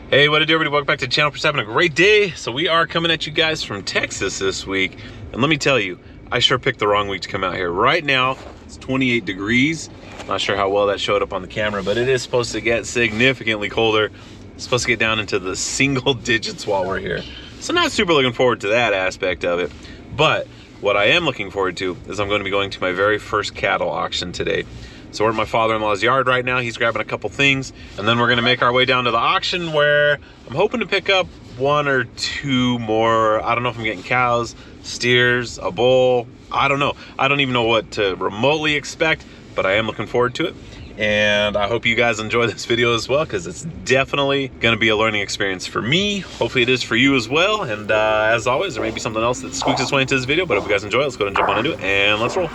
Hey, what it do, everybody? Welcome back to the channel. For having a great day. So we are coming at you guys from Texas this week, and let me tell you, I sure picked the wrong week to come out here. Right now it's 28 degrees. Not sure how well that showed up on the camera, but it is supposed to get significantly colder. It's supposed to get down into the single digits while we're here, so not super looking forward to that aspect of it. But what I am looking forward to is I'm going to be going to my very first cattle auction today. So we're at my father-in-law's yard right now. He's grabbing a couple things, and then we're gonna make our way down to the auction where I'm hoping to pick up one or two more. I don't know if I'm getting cows, steers, a bull. I don't know. I don't even know what to remotely expect, but I am looking forward to it. And I hope you guys enjoy this video as well, because it's definitely gonna be a learning experience for me. Hopefully it is for you as well. And as always, there may be something else that squeaks its way into this video, but if you guys enjoy it, let's go ahead and jump on into it, and let's roll. It's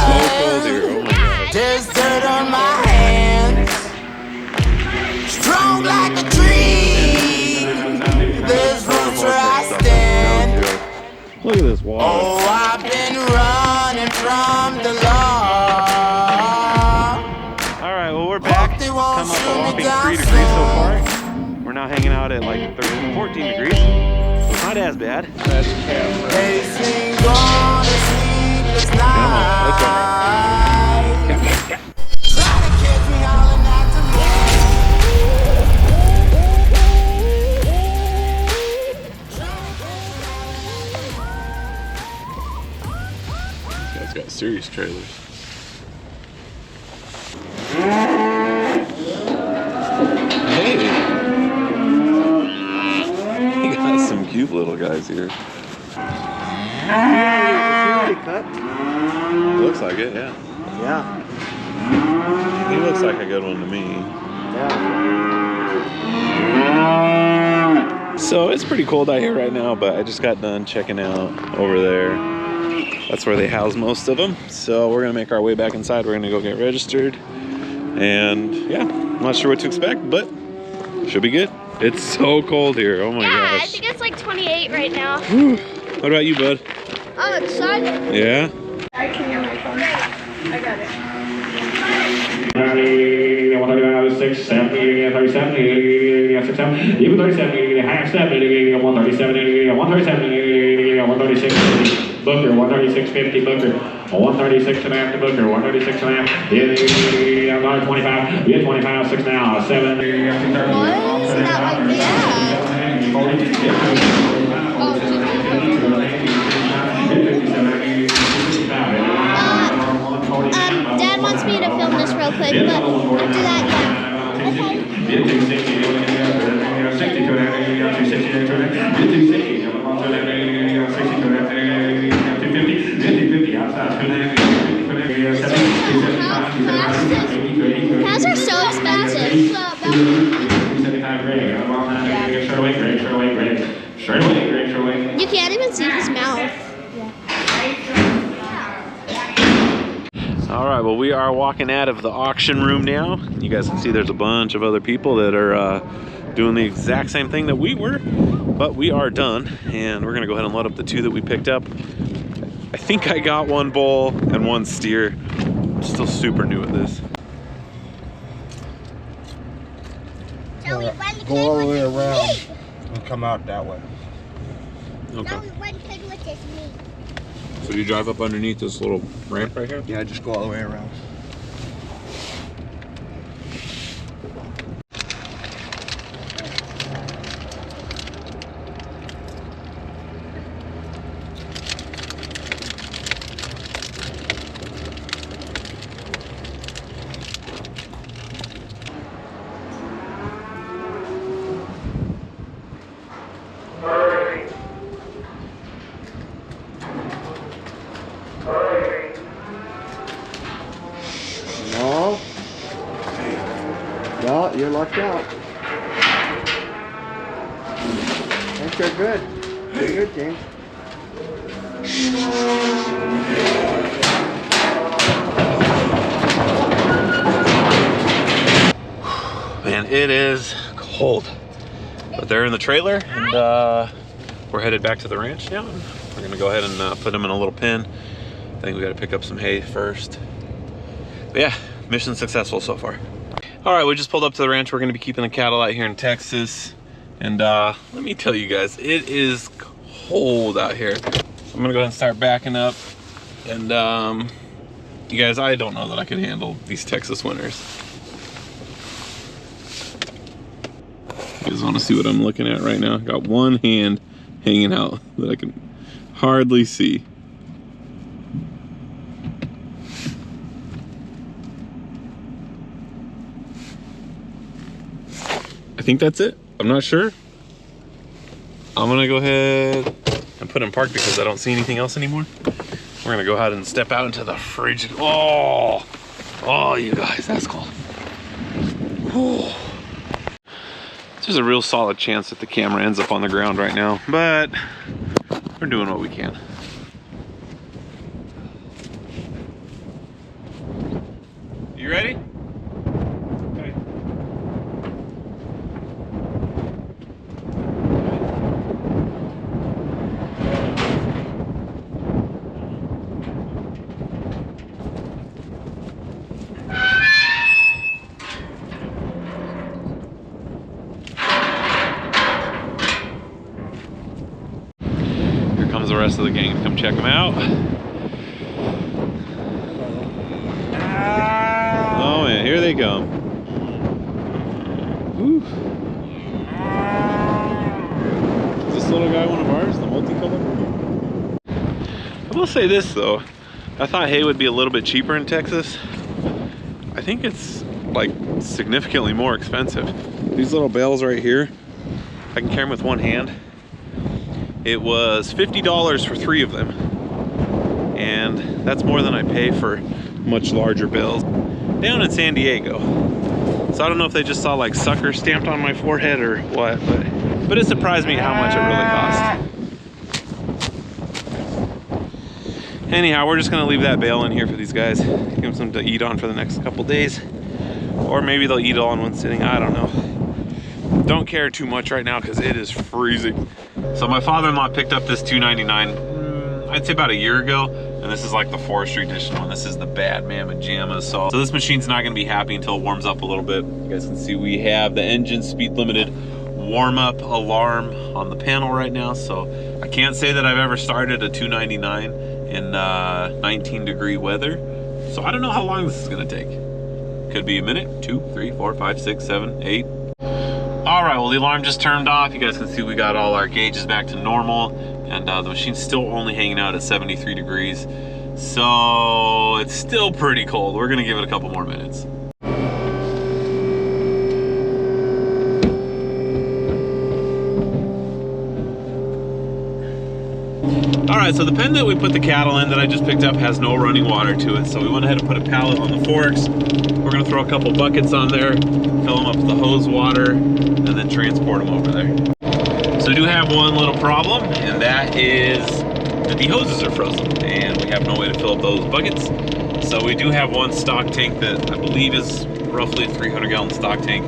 so cold here, oh my gosh. There's dirt on my hands, strong like a tree. There's roots where I stand. Look at this water. Oh, I've been running from the law. Alright, well, we're back. Come up a whopping 3 degrees so far. We're now hanging out at like 13, 14 degrees. So it's not as bad. That's Pacing on a sleepless night. Let's go. Try to catch me howling at the This guy's got serious trailers. Hey! He got some cute little guys here. Looks like it, yeah. Yeah. He looks like a good one to me. Yeah. So it's pretty cold out here right now, but I just got done checking out over there. That's where they house most of them. So we're gonna make our way back inside. We're gonna go get registered. And yeah, I'm not sure what to expect, but should be good. It's so cold here, oh my gosh. Yeah, I think it's like 28 right now. Whew. What about you, bud? Oh, it's exciting. Yeah? I can hear my phone. I got it. 136, 70, 37, even 37, half 70, 137, 137, 136, Booker, 136.50 Booker, 136 and a half to Booker, 136 and a half, 25, 25, 6 now, 7. What? Isn't that like, Dad wants me to film this real quick, but after that, cows are so expensive. You can't even see his mouth. All right, well, we are walking out of the auction room now. You guys can see there's a bunch of other people that are doing the exact same thing that we were, but we are done, and we're gonna go ahead and load up the two that we picked up. I think I got one bull and one steer. I'm still super new at this. Go all the way around and come out that way. Okay. So you drive up underneath this little ramp right here? Yeah, just go all the way around. No. No, you're locked out. I think you're good. You're good, James. Man, it is cold. But they're in the trailer, and we're headed back to the ranch now. We're gonna go ahead and put them in a little pen. I think we gotta pick up some hay first. But yeah, mission successful so far. All right, we just pulled up to the ranch. We're gonna be keeping the cattle out here in Texas. And let me tell you guys, it is cold out here. So I'm gonna go ahead and start backing up. And you guys, I don't know that I can handle these Texas winters. You guys wanna see what I'm looking at right now? Got one hand hanging out that I can hardly see. I think that's it. I'm not sure. I'm gonna go ahead and put in park because I don't see anything else anymore. We're gonna go ahead and step out into the frigid. Oh, you guys, that's cold. Oh. There's a real solid chance that the camera ends up on the ground right now, but we're doing what we can. You ready? Okay. Here comes the rest of the gang to come check them out. Oh man, here they come. Whew. Is this little guy one of ours, the multicolored? I will say this though, I thought hay would be a little bit cheaper in Texas. I think it's like significantly more expensive. These little bales right here, I can carry them with one hand. It was $50 for 3 of them. And that's more than I pay for much larger bales down in San Diego. So I don't know if they just saw like sucker stamped on my forehead or what, but it surprised me how much it really cost. Anyhow, we're just gonna leave that bale in here for these guys. Give them something to eat on for the next couple days. Or maybe they'll eat it all in one sitting, I don't know. Don't care too much right now because it is freezing. So my father-in-law picked up this $2.99, I'd say about a year ago. And this is like the forestry edition one. This is the Bad Mammoth Jamma. So this machine's not gonna be happy until it warms up a little bit. You guys can see we have the engine speed limited warm up alarm on the panel right now. So I can't say that I've ever started a 299 in 19-degree weather. So I don't know how long this is gonna take. Could be a minute, 2, 3, 4, 5, 6, 7, 8. All right, well the alarm just turned off. You guys can see we got all our gauges back to normal. And the machine's still only hanging out at 73 degrees. So it's still pretty cold. We're gonna give it a couple more minutes. All right, so the pen that we put the cattle in that I just picked up has no running water to it. So we went ahead and put a pallet on the forks. We're gonna throw a couple buckets on there, fill them up with the hose water, and then transport them over there. So we do have one little problem, and that is that the hoses are frozen, and we have no way to fill up those buckets. So we do have one stock tank that I believe is roughly a 300-gallon stock tank.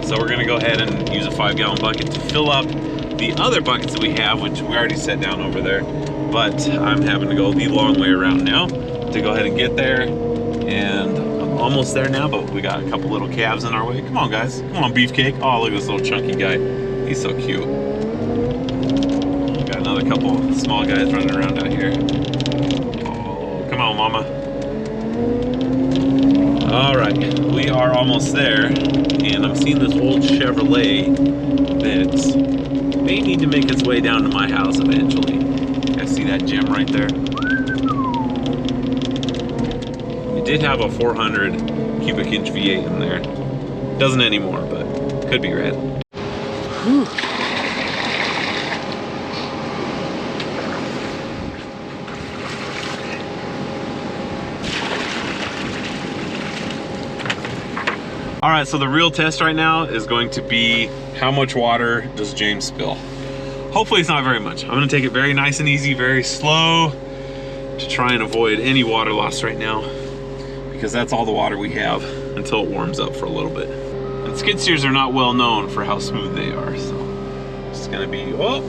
So we're gonna go ahead and use a 5-gallon bucket to fill up the other buckets that we have, which we already set down over there. But I'm having to go the long way around now to go ahead and get there. And I'm almost there now, but we got a couple little calves in our way. Come on, guys. Come on, Beefcake. Oh, look at this little chunky guy. He's so cute. Got another couple small guys running around out here. Oh, come on, mama. All right, we are almost there, and I'm seeing this old Chevrolet that may need to make its way down to my house eventually. You guys see that gem right there? It did have a 400 cubic inch V8 in there. Doesn't anymore, but could be rad. Whew. All right, so the real test right now is going to be how much water does James spill? Hopefully it's not very much. I'm gonna take it very nice and easy, very slow to try and avoid any water loss right now, because that's all the water we have until it warms up for a little bit. And skid steers are not well known for how smooth they are, so it's gonna be, oh,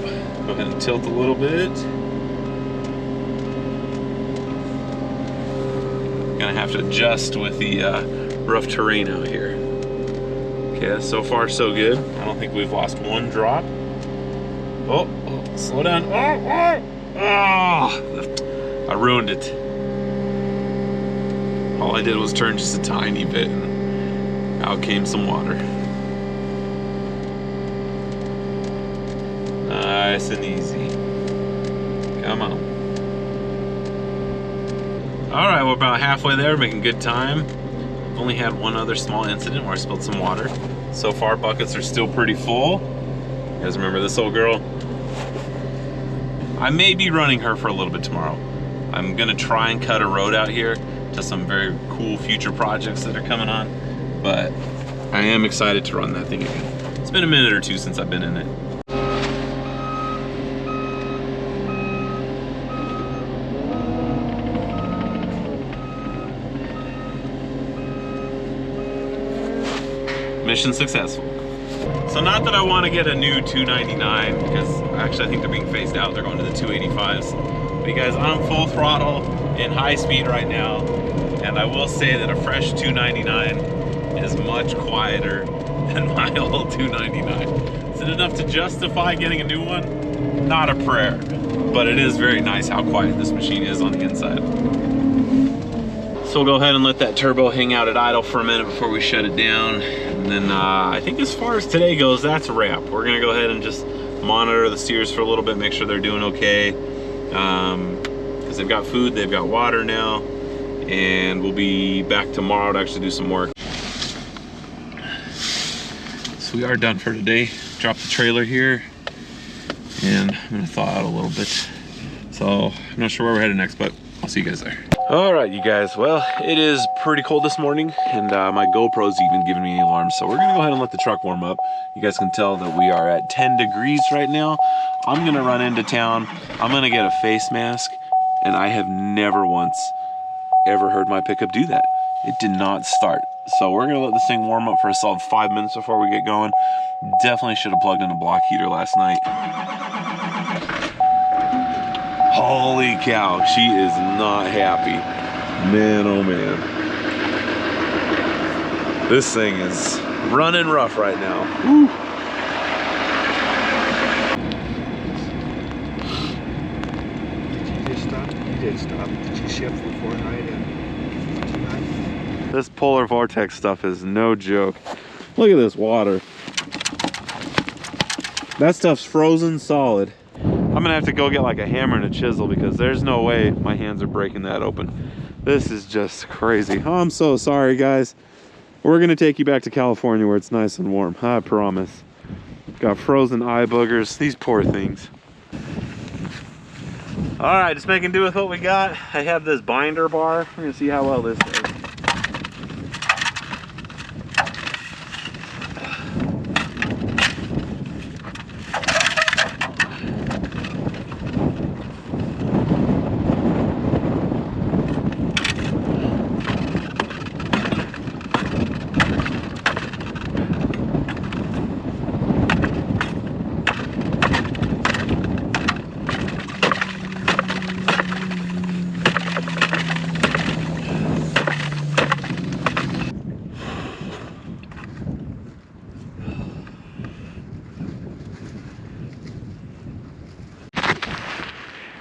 go ahead and tilt a little bit. Gonna have to adjust with the rough terrain out here. Yeah, so far so good. I don't think we've lost one drop. Oh, slow down. Oh, I ruined it. All I did was turn just a tiny bit and out came some water. Nice and easy. Come on. All right, we're about halfway there, making good time. I've only had one other small incident where I spilled some water. So far, buckets are still pretty full. You guys remember this old girl? I may be running her for a little bit tomorrow. I'm gonna try and cut a road out here to some very cool future projects that are coming on, but I am excited to run that thing again. It's been a minute or two since I've been in it. Mission successful. So not that I want to get a new 299 because actually I think they're being phased out. They're going to the 285s. But you guys, I'm full throttle in high speed right now, and I will say that a fresh 299 is much quieter than my old 299. Is it enough to justify getting a new one? Not a prayer, but it is very nice how quiet this machine is on the inside. So we'll go ahead and let that turbo hang out at idle for a minute before we shut it down. And then I think as far as today goes, that's a wrap. We're gonna go ahead and just monitor the steers for a little bit, make sure they're doing okay. Because they've got food, they've got water now, and we'll be back tomorrow to actually do some work. So we are done for today. Drop the trailer here, and I'm gonna thaw out a little bit. So I'm not sure where we're headed next, but I'll see you guys there. All right, you guys. Well, it is pretty cold this morning, and my GoPro's even giving me alarms. So we're gonna go ahead and let the truck warm up. You guys can tell that we are at 10 degrees right now. I'm gonna run into town. I'm gonna get a face mask, and I have never once ever heard my pickup do that. It did not start. So we're gonna let this thing warm up for a solid 5 minutes before we get going. Definitely should have plugged in a block heater last night. Holy cow, she is not happy. Man, oh man. This thing is running rough right now. Woo. Did you just stop? You did stop. Did you shift from 4 high to 2 high? This polar vortex stuff is no joke. Look at this water. That stuff's frozen solid. I'm gonna have to go get like a hammer and a chisel because there's no way my hands are breaking that open. This is just crazy. Oh, I'm so sorry, guys. We're gonna take you back to California where it's nice and warm, I promise. Got frozen eye boogers, these poor things. All right, just making do with what we got. I have this binder bar. We're gonna see how well this does.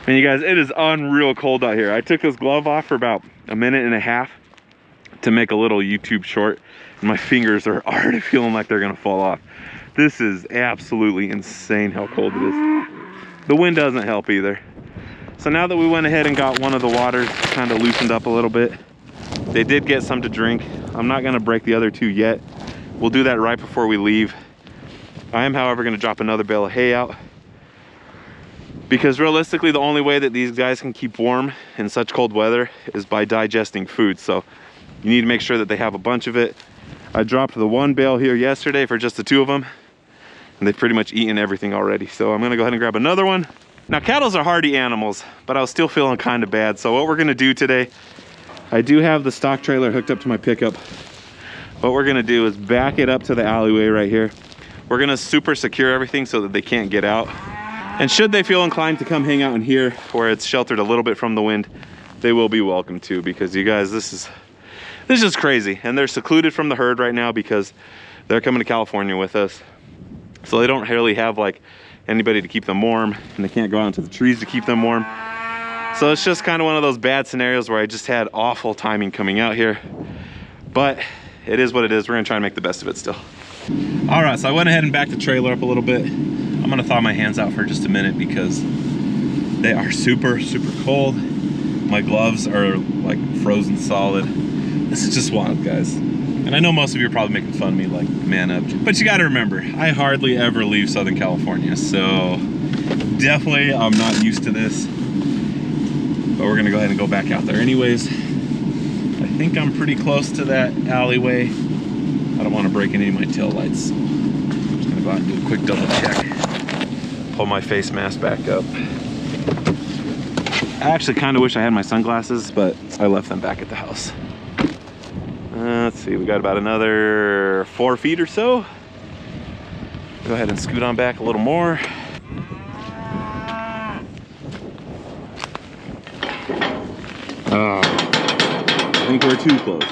And you guys, it is unreal cold out here. I took this glove off for about a minute and a half to make a little YouTube short, and my fingers are already feeling like they're gonna fall off. This is absolutely insane how cold it is. The wind doesn't help either. So now that we went ahead and got one of the waters kind of loosened up a little bit, they did get some to drink. I'm not gonna break the other two yet. We'll do that right before we leave. I am, however, gonna drop another bale of hay out, because realistically, the only way that these guys can keep warm in such cold weather is by digesting food. So you need to make sure that they have a bunch of it. I dropped the one bale here yesterday for just the two of them, and they've pretty much eaten everything already. So I'm gonna go ahead and grab another one. Now, cattle are hardy animals, but I was still feeling kind of bad. So what we're gonna do today, I do have the stock trailer hooked up to my pickup. What we're gonna do is back it up to the alleyway right here. We're gonna super secure everything so that they can't get out. And should they feel inclined to come hang out in here where it's sheltered a little bit from the wind, they will be welcome to, because you guys, this is crazy. And they're secluded from the herd right now because they're coming to California with us. So they don't really have like anybody to keep them warm, and they can't go out into the trees to keep them warm. So it's just kind of one of those bad scenarios where I just had awful timing coming out here. But it is what it is. We're gonna try and make the best of it still. All right, so I went ahead and backed the trailer up a little bit. I'm gonna thaw my hands out for just a minute because they are super, super cold. My gloves are like frozen solid. This is just wild, guys. And I know most of you are probably making fun of me, like, man up. But you gotta remember, I hardly ever leave Southern California, so definitely I'm not used to this. But we're gonna go ahead and go back out there anyways. I think I'm pretty close to that alleyway. I don't wanna break any of my tail lights. I'm just gonna go out and do a quick double check. Pull my face mask back up. I actually kind of wish I had my sunglasses, but I left them back at the house. Let's see, we got about another 4 feet or so. Go ahead and scoot on back a little more. I think we're too close.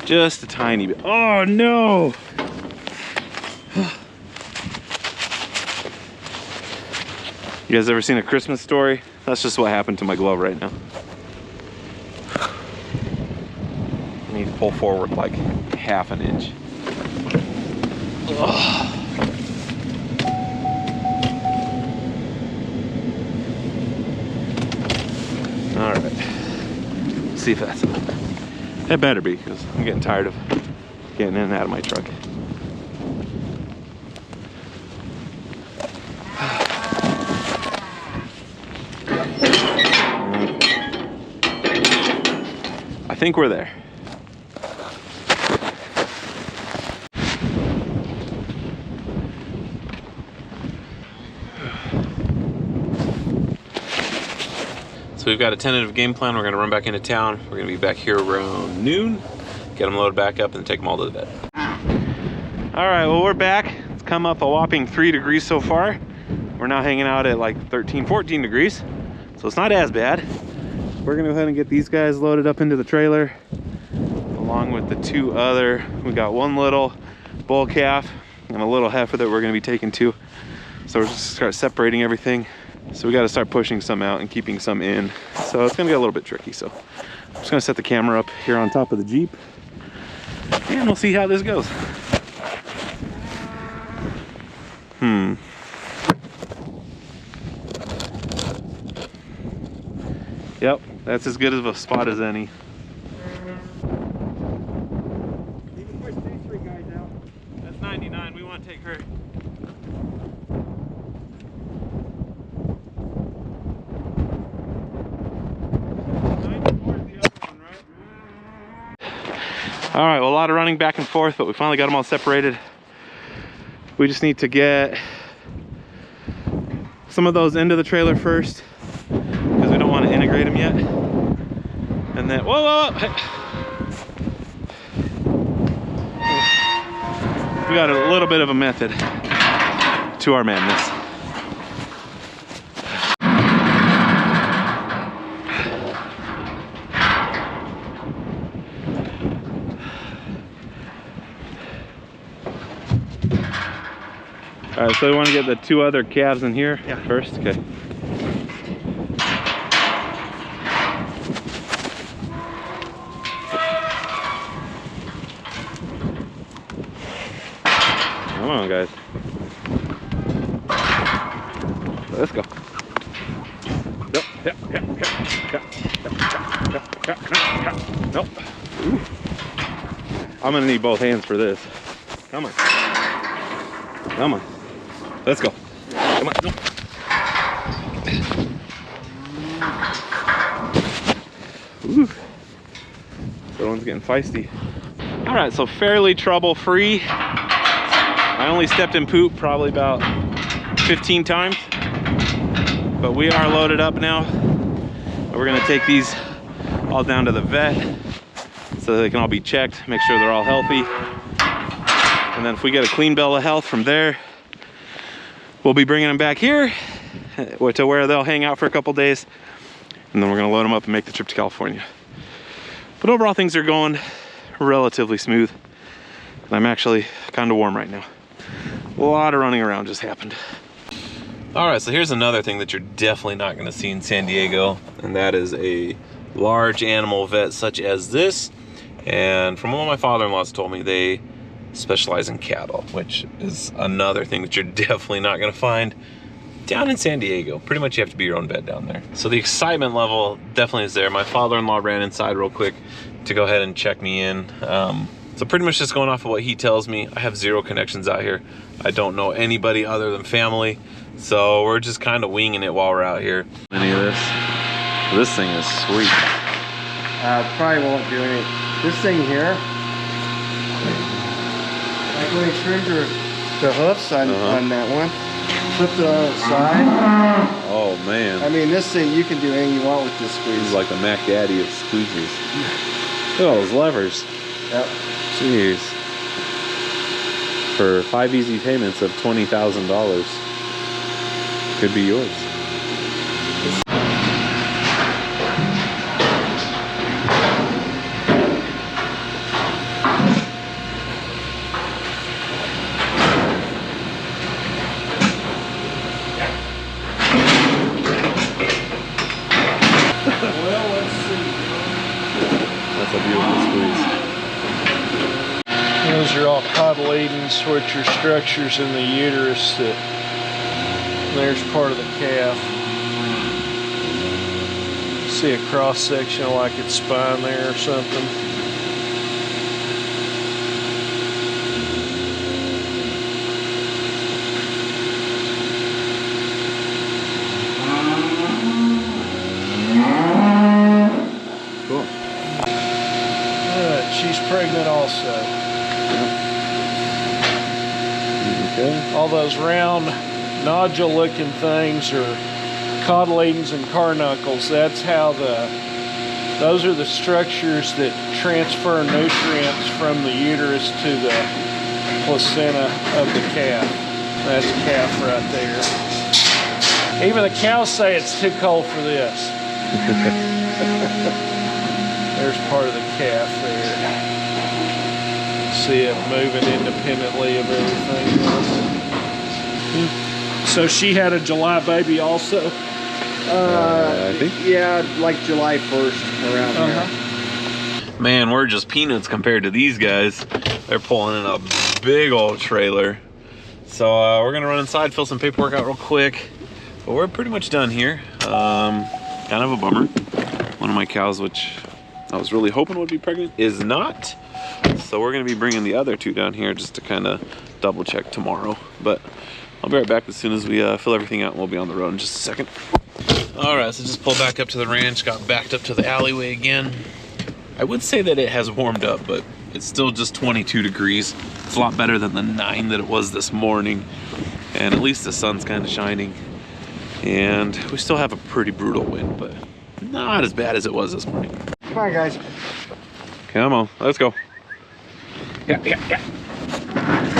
Just a tiny bit. Oh no! You guys ever seen A Christmas Story? That's just what happened to my glove right now. I need to pull forward like half an inch. Ugh. All right, let's see if that's enough. It better be, because I'm getting tired of getting in and out of my truck. I think we're there. So we've got a tentative game plan. We're gonna run back into town. We're gonna be back here around noon, get them loaded back up and take them all to the vet. All right, well, we're back. It's come up a whopping 3 degrees so far. We're now hanging out at like 13, 14 degrees. So it's not as bad. We're gonna go ahead and get these guys loaded up into the trailer along with the 2 other. We got 1 little bull calf and a little heifer that we're gonna be taking to. So we're just start separating everything. So we gotta start pushing some out and keeping some in. So it's gonna get a little bit tricky. So I'm just gonna set the camera up here on top of the Jeep and we'll see how this goes. Yep, that's as good of a spot as any. You can push these 3 guys out. That's 99, we want to take her. All right, well, a lot of running back and forth, but we finally got them all separated. We just need to get some of those into the trailer first because we don't want to integrate them yet. And then, whoa, whoa, we got a little bit of a method to our madness. All right, so we want to get the 2 other calves in here first? Okay. Come on, guys. Let's go. Nope. Ooh. I'm gonna need both hands for this. Come on. Come on. Let's go. Come on. No. Ooh. So one's getting feisty. All right, so fairly trouble-free. I only stepped in poop probably about 15 times, but we are loaded up now. We're gonna take these all down to the vet so they can all be checked, make sure they're all healthy. And then if we get a clean bill of health from there, we'll be bringing them back here to where they'll hang out for a couple days, and then we're gonna load them up and make the trip to California. But overall, things are going relatively smooth. I'm actually kind of warm right now. A lot of running around just happened. All right, so here's another thing that you're definitely not gonna see in San Diego, and that is a large animal vet such as this. And from what my father-in-law's told me, they specialize in cattle, which is another thing that you're definitely not gonna find down in San Diego. Pretty much you have to be your own vet down there. So the excitement level definitely is there. My father-in-law ran inside real quick to go ahead and check me in. So pretty much just going off of what he tells me, I have zero connections out here. I don't know anybody other than family. So we're just kind of winging it while we're out here. Any of this? This thing is sweet. Probably won't do any. This thing here, like when you trimmed the hoofs on that one, flipped it on its side. Oh man. I mean, this thing, you can do anything you want with this squeeze. This is like the Mac Daddy of squeezers. Look at all those levers. Yep. Jeez. For 5 easy payments of $20,000, could be yours. Well, let's see. That's a beautiful squeeze. Those are all cotyledons, which are structures in the uterus that, there's part of the calf. See a cross section of like its spine there or something. Cool. She's pregnant also. Okay. All those round nodule looking things are cotyledons and carnuncles. That's how those are the structures that transfer nutrients from the uterus to the placenta of the calf. That's calf right there. Even the cows say it's too cold for this. There's part of the calf there. See it moving independently of everything else. So she had a July baby also? I think. Yeah, like July 1st around here. Man, we're just peanuts compared to these guys. They're pulling in a big old trailer. So we're gonna run inside, fill some paperwork out real quick. But we're pretty much done here. Kind of a bummer. One of my cows, which I was really hoping would be pregnant, is not. So we're gonna be bringing the other two down here just to kind of double check tomorrow. But I'll be right back as soon as we fill everything out and we'll be on the road in just a second. All right, so just pulled back up to the ranch, got backed up to the alleyway again. I would say that it has warmed up, but it's still just 22 degrees. It's a lot better than the 9 that it was this morning. And at least the sun's kind of shining. And we still have a pretty brutal wind, but not as bad as it was this morning. Come on, guys. Come on, let's go. Yeah.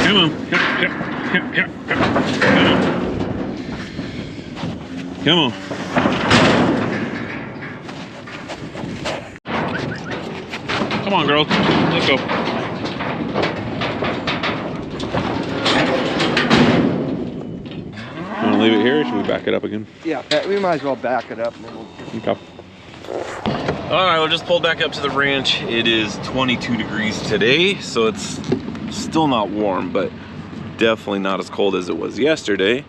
Come on. Yeah. Come on. Come on, girls. Let's go. You want to leave it here or should we back it up again? Yeah, we might as well back it up. Okay. All right, we'll just pull back up to the ranch. It is 22 degrees today, so it's still not warm, but definitely not as cold as it was yesterday.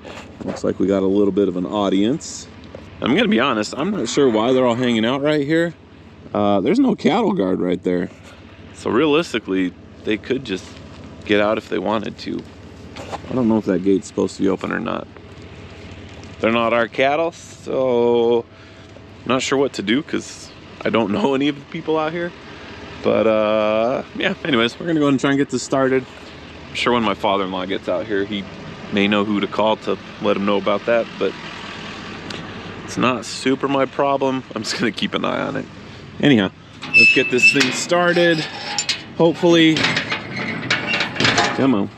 Looks like we got a little bit of an audience. I'm gonna be honest, I'm not sure why they're all hanging out right here. There's no cattle guard right there. So realistically, they could just get out if they wanted to. I don't know if that gate's supposed to be open or not. They're not our cattle, so I'm not sure what to do because I don't know any of the people out here. But yeah, anyways, we're gonna go ahead and try and get this started. I'm sure when my father-in-law gets out here, he may know who to call to let him know about that, but it's not super my problem. I'm just gonna keep an eye on it. Anyhow, let's get this thing started. Hopefully, come on.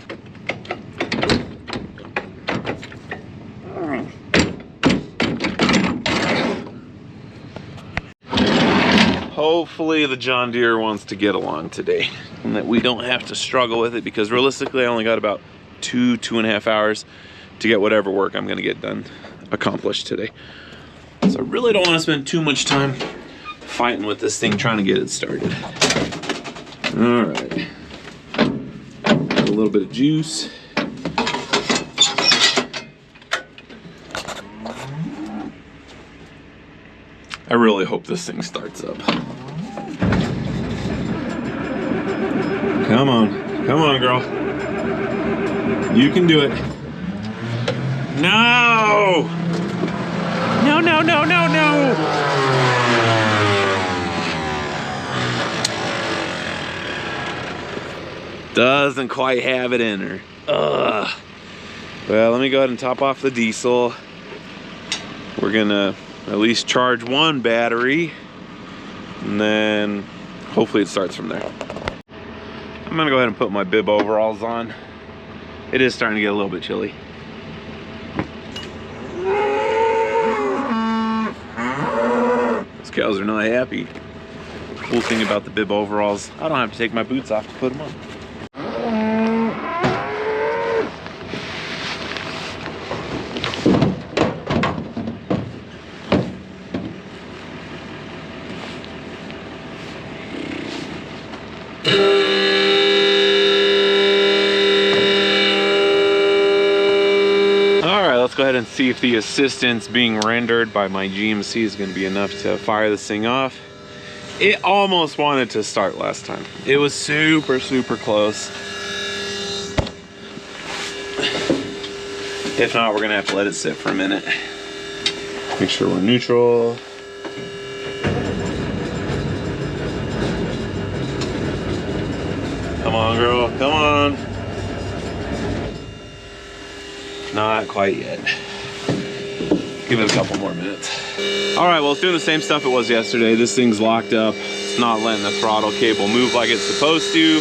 hopefully the John Deere wants to get along today and that we don't have to struggle with it, because realistically I only got about 2.5 hours to get whatever work I'm gonna get done accomplished today. So I really don't want to spend too much time fighting with this thing trying to get it started. All right, a little bit of juice. I really hope this thing starts up. Come on, girl. You can do it. No! No, no, no, no, no! Doesn't quite have it in her. Ugh. Well, let me go ahead and top off the diesel. We're gonna at least charge one battery, and then hopefully it starts from there. I'm gonna go ahead and put my bib overalls on. It is starting to get a little bit chilly. Those cows are not happy. Cool thing about the bib overalls, I don't have to take my boots off to put them on. Let's go ahead and see if the assistance being rendered by my GMC is going to be enough to fire this thing off. It almost wanted to start last time. It was super close. If not, we're going to have to let it sit for a minute. Make sure we're neutral. Come on, girl, come on. Not quite yet. Give it a couple more minutes. All right, well, it's doing the same stuff it was yesterday. This thing's locked up. It's not letting the throttle cable move like it's supposed to.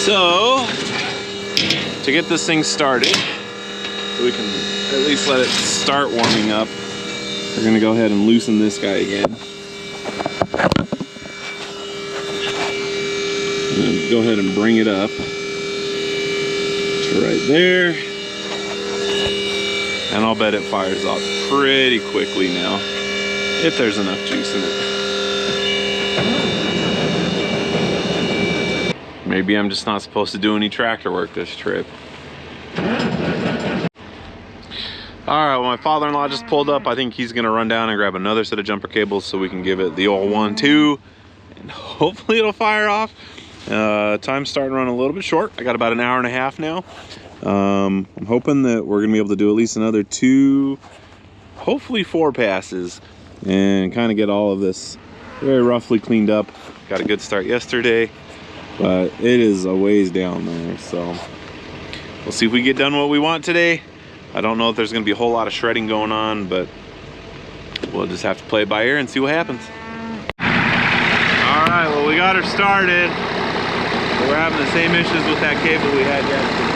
So, to get this thing started, so we can at least let it start warming up, we're gonna go ahead and loosen this guy again. And go ahead and bring it up to right there. And I'll bet it fires off pretty quickly now, if there's enough juice in it. Maybe I'm just not supposed to do any tractor work this trip. All right, well, my father-in-law just pulled up. I think he's gonna run down and grab another set of jumper cables so we can give it the old 1-2, and hopefully it'll fire off. Time's starting to run a little bit short. I got about an hour and a half now. I'm hoping that we're gonna be able to do at least another 2, hopefully 4 passes, and kind of get all of this very roughly cleaned up. Got a good start yesterday, but it is a ways down there, so we'll see if we get done what we want today. I don't know if there's gonna be a whole lot of shredding going on, but we'll just have to play it by ear and see what happens. All right, well, we got her started. We're having the same issues with that cable we had yesterday.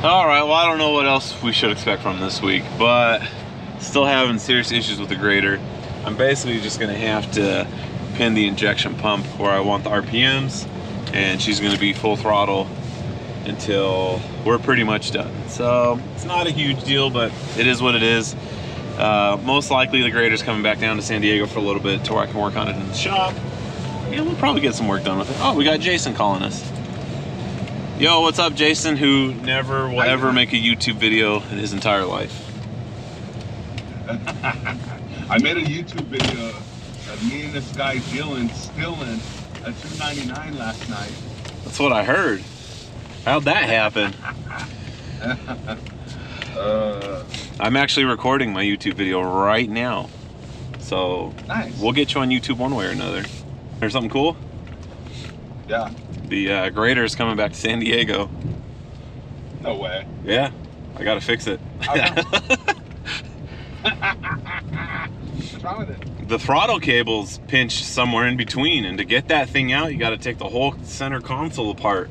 All right, well, I don't know what else we should expect from this week, but still having serious issues with the grader. I'm basically just gonna have to pin the injection pump where I want the RPMs, and she's gonna be full throttle until we're pretty much done. So it's not a huge deal, but it is what it is. Most likely the grader's coming back down to San Diego for a little bit to where I can work on it in the shop. Yeah, we'll probably get some work done with it. Oh, we got Jason calling us. Yo, what's up, Jason, who never will ever make a YouTube video in his entire life? I made a YouTube video of me and this guy Dylan stealing a $2.99 last night. That's what I heard. How'd that happen? I'm actually recording my YouTube video right now. So nice. We'll get you on YouTube one way or another. There's something cool? Yeah. The grader is coming back to San Diego. No way. Yeah, I gotta fix it. What's wrong with it? The throttle cable's pinched somewhere in between, and to get that thing out, you gotta take the whole center console apart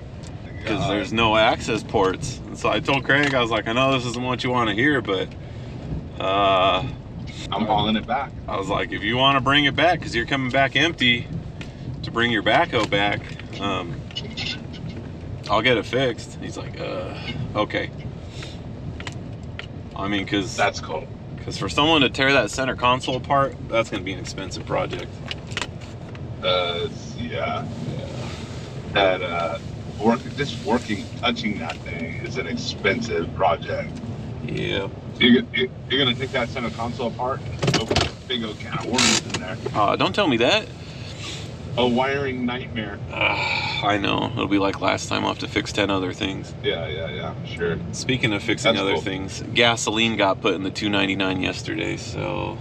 because there's no access ports. And so I told Craig, I was like, I know this isn't what you want to hear, but I'm hauling it back. I was like, if you want to bring it back, because you're coming back empty to bring your backhoe back, I'll get it fixed. He's like, okay. I mean, That's cool. Because for someone to tear that center console apart, that's going to be an expensive project. Yeah. That touching that thing is an expensive project. Yeah. You're gonna take that center console apart and open a big old can of worms in there. Don't tell me that. A wiring nightmare. I know. It'll be like last time. I'll have to fix 10 other things. Yeah, sure. Speaking of fixing That's other cool. things, gasoline got put in the 299 yesterday, so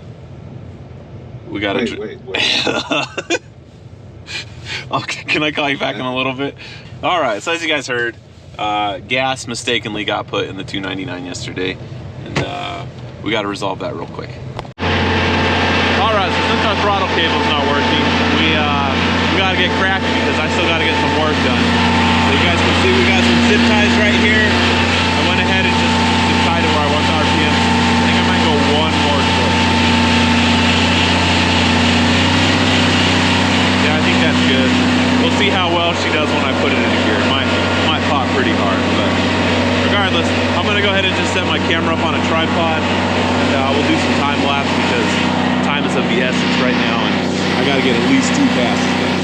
we got to. Wait. Okay, can I call you back in a little bit? All right. So as you guys heard, gas mistakenly got put in the 299 yesterday, and we got to resolve that real quick. All right. So since our throttle cable's not working, we got to get cracking because I still got to get some work done. So you guys can see we got some zip ties right here. I went ahead and just zip tied it where I want the RPM. I think I might go one more short. Yeah, I think that's good. We'll see how well she does when I put it in gear. It might pop pretty hard, but regardless, I'm gonna go ahead and just set my camera up on a tripod, and we'll do some time lapse because time is of the essence right now, and I gotta get at least 2 passes done.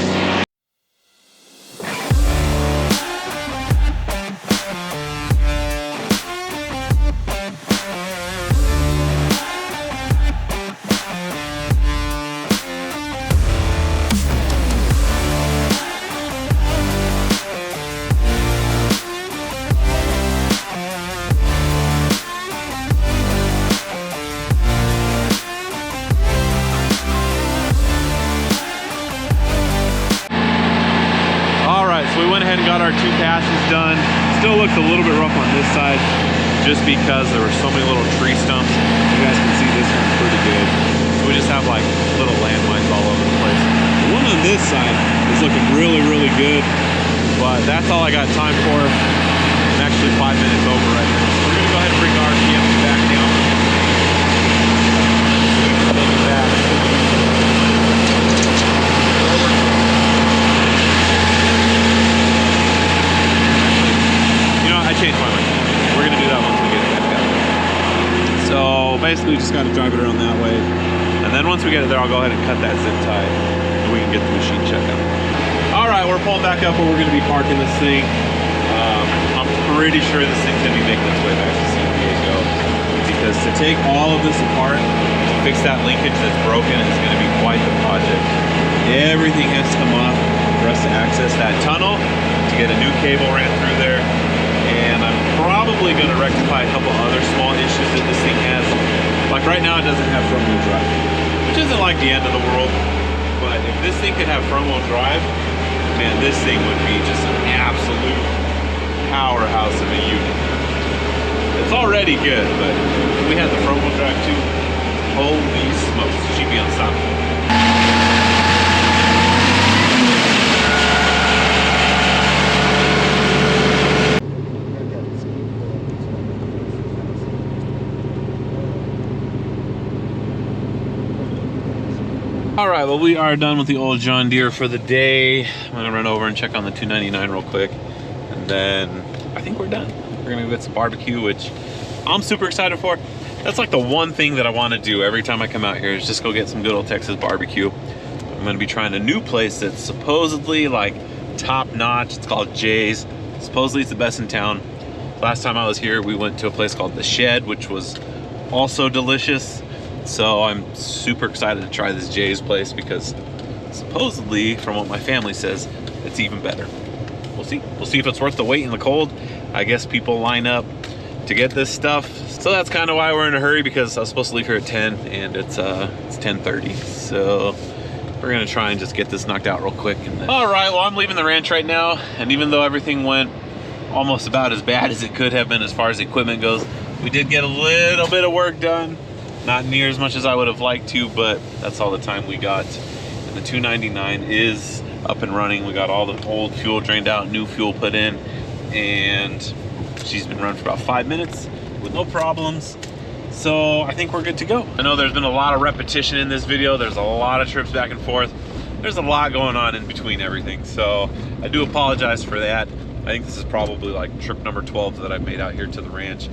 So we went ahead and got our 2 passes done. Still looks a little bit rough on this side just because there were so many little tree stumps. You guys can see this one's pretty good. So we just have like little landmines all over the place. The one on this side is looking really, really good, but that's all I got time for. I'm actually 5 minutes over right now. So we're gonna go ahead and bring the RPM back down. Look at that. I changed my mind. We're gonna do that once we get it back down. So basically, we just gotta drive it around that way, and then once we get it there, I'll go ahead and cut that zip tie, and we can get the machine checked out. All right, we're pulling back up where we're gonna be parking this thing. I'm pretty sure this thing's gonna be making its way back to San Diego, because to take all of this apart to fix that linkage that's broken is gonna be quite the project. Everything has to come off for us to access that tunnel, to get a new cable ran through there. And I'm probably going to rectify a couple other small issues that this thing has. Like right now it doesn't have front wheel drive, which isn't like the end of the world. But if this thing could have front wheel drive, man, this thing would be just an absolute powerhouse of a unit. It's already good, but if we had the front wheel drive too, holy smokes, she'd be unstoppable. All right, well, we are done with the old John Deere for the day. I'm gonna run over and check on the 299 real quick, and then I think we're done. We're gonna go get some barbecue, which I'm super excited for. That's like the one thing that I wanna do every time I come out here is just go get some good old Texas barbecue. I'm gonna be trying a new place that's supposedly like top notch. It's called Jay's. Supposedly it's the best in town. Last time I was here, we went to a place called The Shed, which was also delicious. So I'm super excited to try this Jay's place because supposedly, from what my family says, it's even better. We'll see. We'll see if it's worth the wait in the cold. I guess people line up to get this stuff. So that's kind of why we're in a hurry, because I was supposed to leave here at 10 and it's 10:30. So we're gonna try and just get this knocked out real quick. And then... All right, well, I'm leaving the ranch right now. And even though everything went almost about as bad as it could have been as far as equipment goes, we did get a little bit of work done. Not near as much as I would have liked to, but that's all the time we got. And the 299 is up and running. We got all the old fuel drained out, new fuel put in, and she's been running for about 5 minutes with no problems. So I think we're good to go. I know there's been a lot of repetition in this video. There's a lot of trips back and forth. There's a lot going on in between everything. So I do apologize for that. I think this is probably like trip number 12 that I've made out here to the ranch.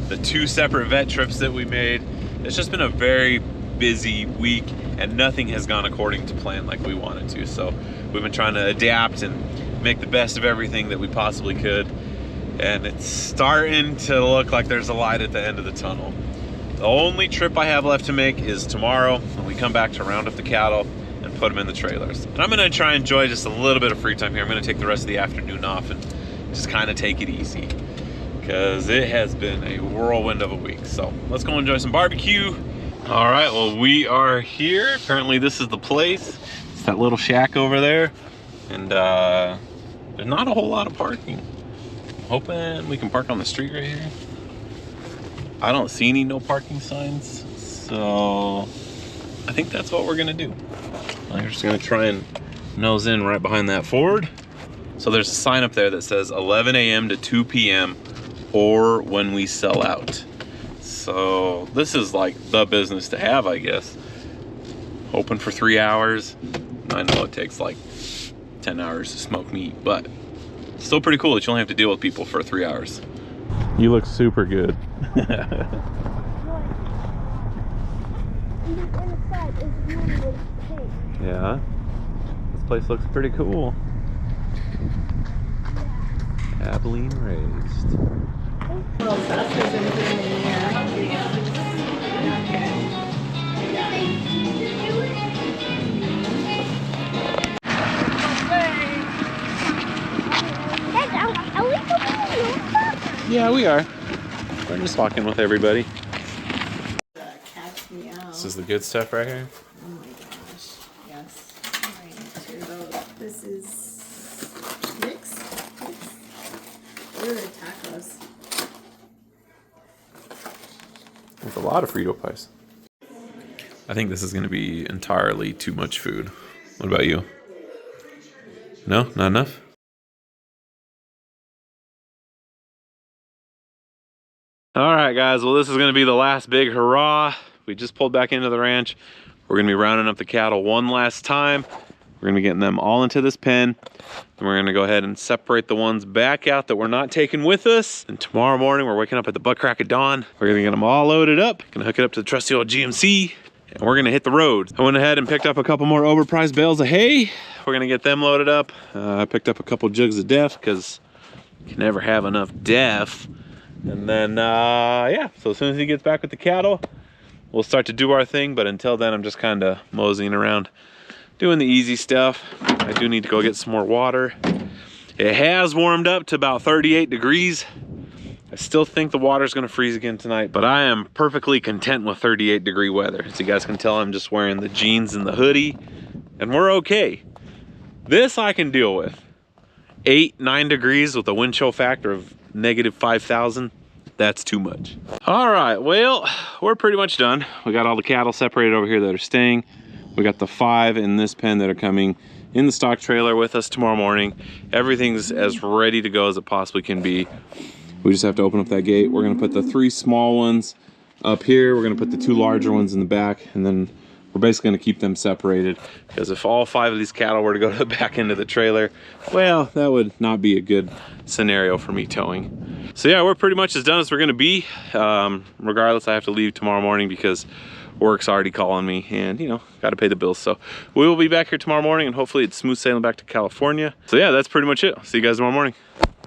The 2 separate vet trips that we made, it's just been a very busy week and nothing has gone according to plan like we wanted to. So we've been trying to adapt and make the best of everything that we possibly could. And it's starting to look like there's a light at the end of the tunnel. The only trip I have left to make is tomorrow when we come back to round up the cattle and put them in the trailers. And I'm gonna try and enjoy just a little bit of free time here. I'm gonna take the rest of the afternoon off and just kind of take it easy because it has been a whirlwind of a week. So let's go enjoy some barbecue. All right, well, we are here. Apparently this is the place. It's that little shack over there. And there's not a whole lot of parking. I'm hoping we can park on the street right here. I don't see any no parking signs, so I think that's what we're gonna do. I'm just gonna try and nose in right behind that Ford. So there's a sign up there that says 11 a.m. to 2 p.m. or when we sell out. So this is like the business to have, I guess. Open for 3 hours. I know it takes like 10 hours to smoke meat, but still pretty cool that you only have to deal with people for 3 hours. You look super good. Yeah, this place looks pretty cool. Abilene raised. Yeah, we are. We're just walking with everybody. This is the good stuff right here. Oh my gosh, yes. Right, this is mix. What are the tacos? There's a lot of Frito pies. I think this is going to be entirely too much food. What about you? No? Not enough? All right, guys. Well, this is going to be the last big hurrah. We just pulled back into the ranch. We're going to be rounding up the cattle one last time. We're going to be getting them all into this pen. And we're going to go ahead and separate the ones back out that we're not taking with us. And tomorrow morning, we're waking up at the butt crack of dawn. We're going to get them all loaded up. Going to hook it up to the trusty old GMC. And we're going to hit the road. I went ahead and picked up a couple more overpriced bales of hay. We're going to get them loaded up. I picked up a couple jugs of DEF because you can never have enough DEF. And then, yeah, so as soon as he gets back with the cattle, we'll start to do our thing. But until then, I'm just kind of moseying around, doing the easy stuff. I do need to go get some more water. It has warmed up to about 38 degrees. I still think the water's gonna freeze again tonight, but I am perfectly content with 38-degree weather. As you guys can tell, I'm just wearing the jeans and the hoodie, and we're okay. This I can deal with. 8-9 degrees with a wind chill factor of -5,000. That's too much. All right, well, we're pretty much done. We got all the cattle separated over here that are staying. We got the 5 in this pen that are coming in the stock trailer with us tomorrow morning. Everything's as ready to go as it possibly can be. We just have to open up that gate. We're gonna put the 3 small ones up here. We're gonna put the 2 larger ones in the back, and then we're basically gonna keep them separated, because if all 5 of these cattle were to go to the back end of the trailer, well, that would not be a good scenario for me towing. So yeah, we're pretty much as done as we're gonna be. Regardless, I have to leave tomorrow morning because work's already calling me, and you know, gotta pay the bills. So we will be back here tomorrow morning, and hopefully it's smooth sailing back to California. So yeah, that's pretty much it. See you guys tomorrow morning.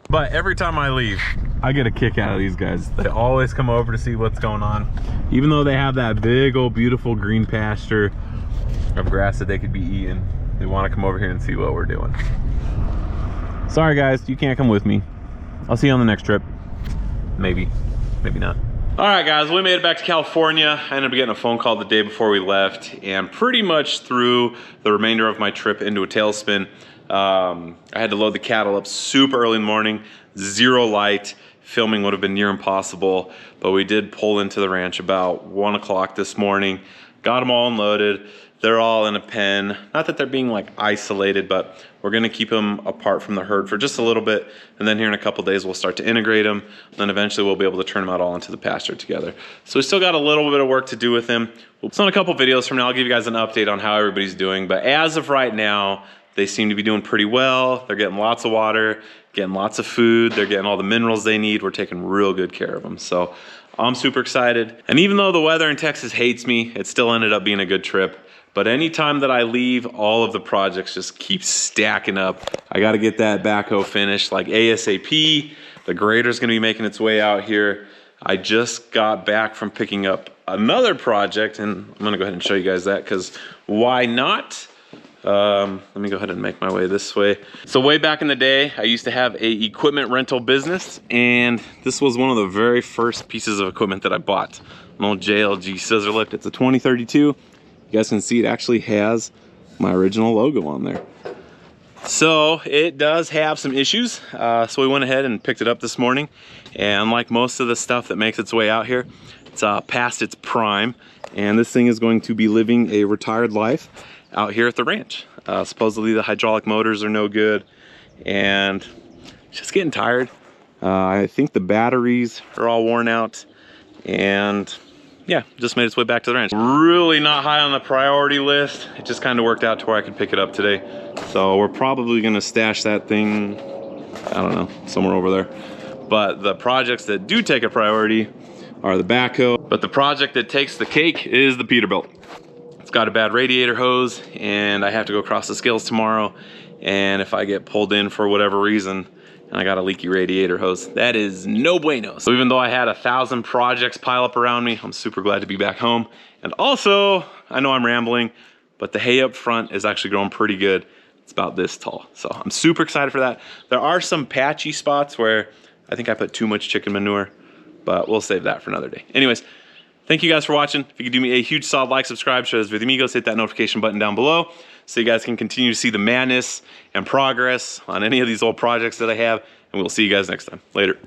But every time I leave, I get a kick out of these guys. They always come over to see what's going on. Even though they have that big old beautiful green pasture of grass that they could be eating, they want to come over here and see what we're doing. Sorry guys, you can't come with me. I'll see you on the next trip. Maybe, maybe not. All right guys, we made it back to California. I ended up getting a phone call the day before we left, and pretty much threw the remainder of my trip into a tailspin. I had to load the cattle up super early in the morning, 0 light. Filming would have been near impossible, but we did pull into the ranch about 1 o'clock this morning, got them all unloaded, they're all in a pen. Not that they're being like isolated, but we're gonna keep them apart from the herd for just a little bit. And then here in a couple days, we'll start to integrate them. And then eventually we'll be able to turn them out all into the pasture together. So we still got a little bit of work to do with them. So in a couple videos from now, I'll give you guys an update on how everybody's doing. But as of right now, they seem to be doing pretty well. They're getting lots of water, getting lots of food. They're getting all the minerals they need. We're taking real good care of them. So I'm super excited. And even though the weather in Texas hates me, it still ended up being a good trip. But anytime that I leave, all of the projects just keep stacking up. I gotta get that backhoe finished like ASAP. The grader's gonna be making its way out here. I just got back from picking up another project, and I'm gonna go ahead and show you guys that, because why not? Let me go ahead and make my way this way. So way back in the day, I used to have a equipment rental business, and this was one of the very first pieces of equipment that I bought. An old JLG scissor lift. It's a 2032. You guys can see it actually has my original logo on there. So it does have some issues. So we went ahead and picked it up this morning. And like most of the stuff that makes its way out here, it's past its prime. And this thing is going to be living a retired life out here at the ranch. Supposedly the hydraulic motors are no good and it's just getting tired. I think the batteries are all worn out, and yeah, just made its way back to the ranch. Really not high on the priority list. It just kind of worked out to where I could pick it up today. So we're probably gonna stash that thing, I don't know, somewhere over there. But the projects that do take a priority are the backhoe. But the project that takes the cake is the Peterbilt. It's got a bad radiator hose, and I have to go across the scales tomorrow. And if I get pulled in for whatever reason, and I got a leaky radiator hose, that is no bueno. So even though I had 1,000 projects pile up around me, I'm super glad to be back home. And also, I know I'm rambling, but the hay up front is actually growing pretty good. It's about this tall. So I'm super excited for that. There are some patchy spots where I think I put too much chicken manure, but we'll save that for another day. Anyways, thank you guys for watching. If you could do me a huge solid like, subscribe, share this with amigos, hit that notification button down below so you guys can continue to see the madness and progress on any of these old projects that I have. And we'll see you guys next time. Later.